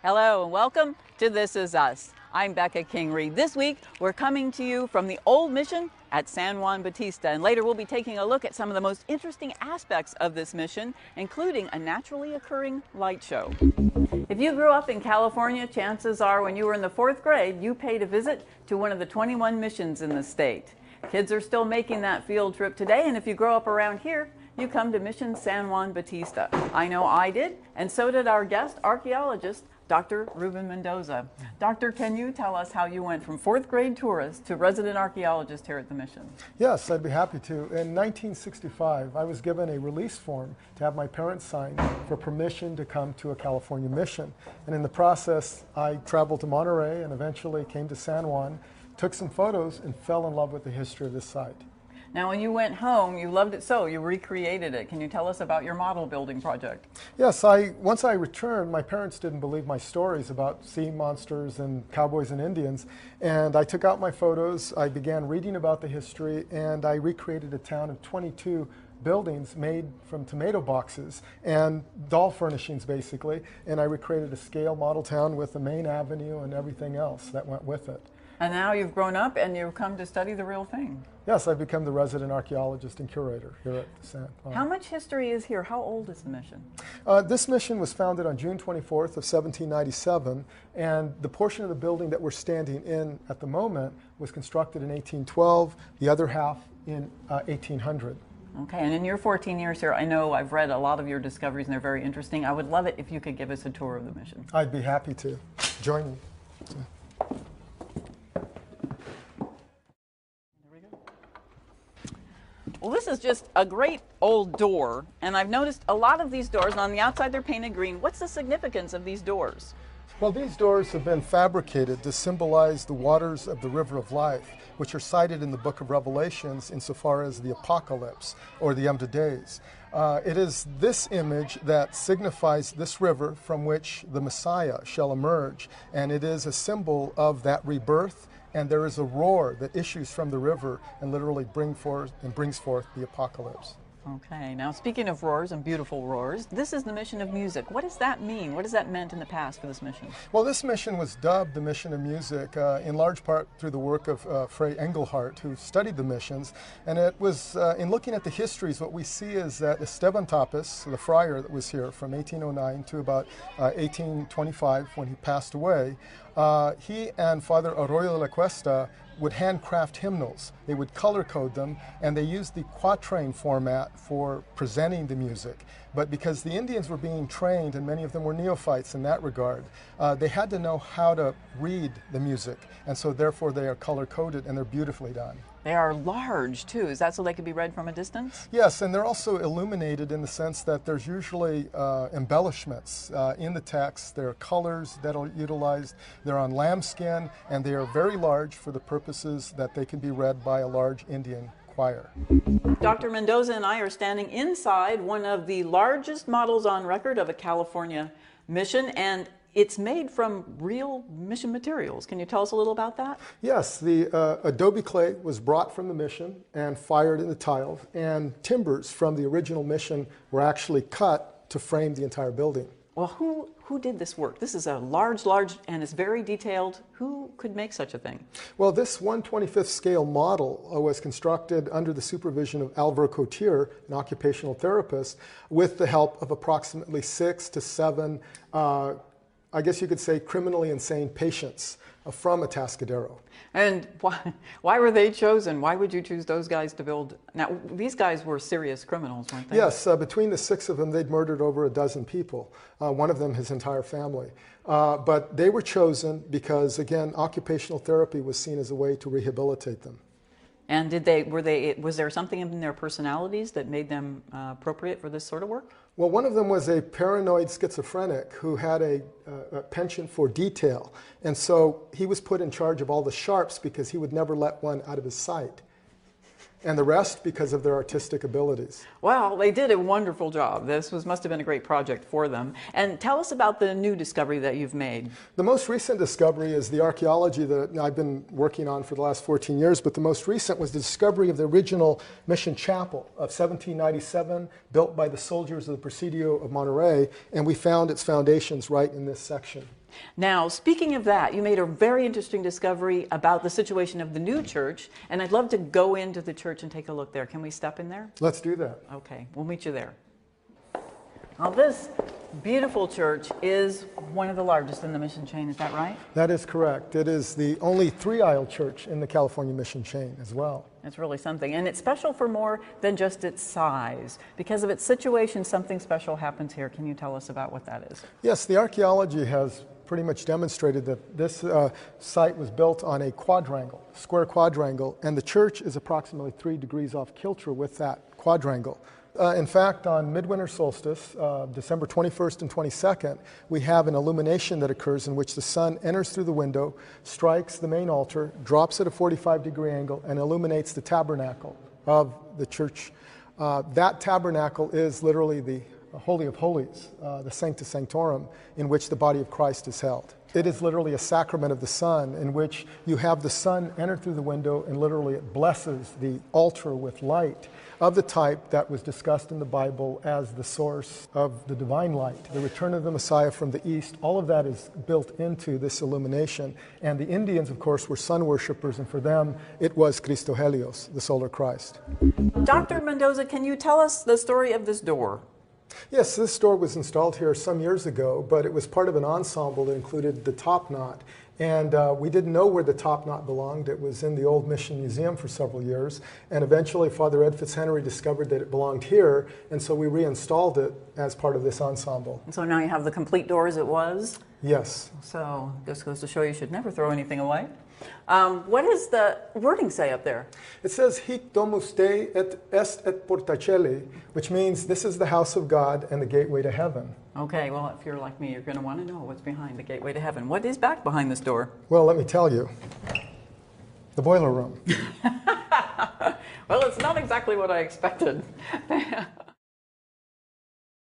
Hello and welcome to This Is Us. I'm Becca King-Reed. This week we're coming to you from the old mission at San Juan Bautista, and later we'll be taking a look at some of the most interesting aspects of this mission, including a naturally occurring light show. If you grew up in California, chances are when you were in the 4th grade you paid a visit to one of the 21 missions in the state. Kids are still making that field trip today, and if you grow up around here, you come to Mission San Juan Bautista. I know I did, and so did our guest archaeologist, Dr. Ruben Mendoza. Doctor, can you tell us how you went from 4th grade tourist to resident archaeologist here at the mission? Yes, I'd be happy to. In 1965, I was given a release form to have my parents sign for permission to come to a California mission. And in the process, I traveled to Monterey and eventually came to San Juan, took some photos, and fell in love with the history of this site. Now, when you went home, you loved it so, you recreated it. Can you tell us about your model building project? Yes, once I returned, my parents didn't believe my stories about sea monsters and cowboys and Indians, and I took out my photos, I began reading about the history, and I recreated a town of 22 buildings made from tomato boxes and doll furnishings, basically, and I recreated a scale model town with the main avenue and everything else that went with it. And now you've grown up and you've come to study the real thing. Yes, I've become the resident archaeologist and curator here at San Juan. How much history is here? How old is the mission? This mission was founded on June 24th of 1797, and the portion of the building that we're standing in at the moment was constructed in 1812, the other half in 1800. Okay, and in your 14 years here, I know I've read a lot of your discoveries and they're very interesting. I would love it if you could give us a tour of the mission. I'd be happy to. Join me. Well, this is just a great old door, and I've noticed a lot of these doors, and on the outside they're painted green. What's the significance of these doors? Well, these doors have been fabricated to symbolize the waters of the river of life, which are cited in the book of Revelations insofar as the apocalypse, or the end of days. It is this image that signifies this river from which the Messiah shall emerge, and it is a symbol of that rebirth. And there is a roar that issues from the river and literally brings forth the apocalypse. Okay, now speaking of roars and beautiful roars, this is the mission of music. What does that mean? What has that meant in the past for this mission? Well, this mission was dubbed the mission of music in large part through the work of Fray Engelhardt, who studied the missions. And it was, in looking at the histories, what we see is that Esteban Tapas, the friar that was here from 1809 to about 1825 when he passed away, he and Father Arroyo de la Cuesta would handcraft hymnals. They would color code them, and they used the quatrain format for presenting the music. But because the Indians were being trained, and many of them were neophytes in that regard, they had to know how to read the music, and so therefore they are color coded and they're beautifully done. They are large too. Is that so they could be read from a distance? Yes, and they're also illuminated in the sense that there's usually embellishments in the text. There are colors that are utilized. They're on lambskin, and they are very large for the purposes that they can be read by a large Indian choir. Dr. Mendoza and I are standing inside one of the largest models on record of a California mission, and it's made from real mission materials. Can you tell us a little about that? Yes, the adobe clay was brought from the mission and fired in the tiles, and timbers from the original mission were actually cut to frame the entire building. Well, who did this work? This is a large, and it's very detailed. Who could make such a thing? Well, this 1/25th scale model was constructed under the supervision of Alvaro Cotier, an occupational therapist, with the help of approximately 6 to 7 I guess you could say criminally insane patients from Atascadero. And why were they chosen? Why would you choose those guys to build? Now, these guys were serious criminals, weren't they? Yes, between the 6 of them, they'd murdered over a dozen people. One of them, his entire family. But they were chosen because, again, occupational therapy was seen as a way to rehabilitate them. And was there something in their personalities that made them appropriate for this sort of work? Well, one of them was a paranoid schizophrenic who had a penchant for detail. And so he was put in charge of all the sharps because he would never let one out of his sight. And the rest because of their artistic abilities. Well, they did a wonderful job. Must have been a great project for them. And tell us about the new discovery that you've made. The most recent discovery is the archaeology that I've been working on for the last 14 years, but the most recent was the discovery of the original mission chapel of 1797, built by the soldiers of the Presidio of Monterey, and we found its foundations right in this section. Now, speaking of that, you made a very interesting discovery about the situation of the new church, and I'd love to go into the church and take a look there. Can we step in there? Let's do that. Okay, we'll meet you there. Now, this beautiful church is one of the largest in the mission chain, is that right? That is correct. It is the only three-aisle church in the California mission chain as well. It's really something, and it's special for more than just its size. Because of its situation, something special happens here. Can you tell us about what that is? Yes, the archaeology has pretty much demonstrated that this site was built on a quadrangle, square quadrangle, and the church is approximately 3 degrees off kilter with that quadrangle. In fact, on midwinter solstice, December 21st and 22nd, we have an illumination that occurs in which the sun enters through the window, strikes the main altar, drops at a 45-degree angle, and illuminates the tabernacle of the church. That tabernacle is literally the Holy of Holies, the Sancta Sanctorum, in which the body of Christ is held. It is literally a sacrament of the sun in which you have the sun enter through the window and literally it blesses the altar with light of the type that was discussed in the Bible as the source of the divine light, the return of the Messiah from the east. All of that is built into this illumination. And the Indians, of course, were sun worshipers, and for them it was Cristo Helios, the solar Christ. Dr. Mendoza, can you tell us the story of this door? Yes, this door was installed here some years ago, but it was part of an ensemble that included the top knot. And we didn't know where the top knot belonged. It was in the old Mission Museum for several years. And eventually Father Ed Fitzhenry discovered that it belonged here, and so we reinstalled it as part of this ensemble. And so now you have the complete door as it was? Yes. So this goes to show you should never throw anything away. What does the wording say up there? It says, Hic domus Dei et est et porta coeli, which means this is the house of God and the gateway to heaven. Okay, well, if you're like me, you're going to want to know what's behind the gateway to heaven. What is back behind this door? Well, let me tell you. The boiler room. Well, it's not exactly what I expected.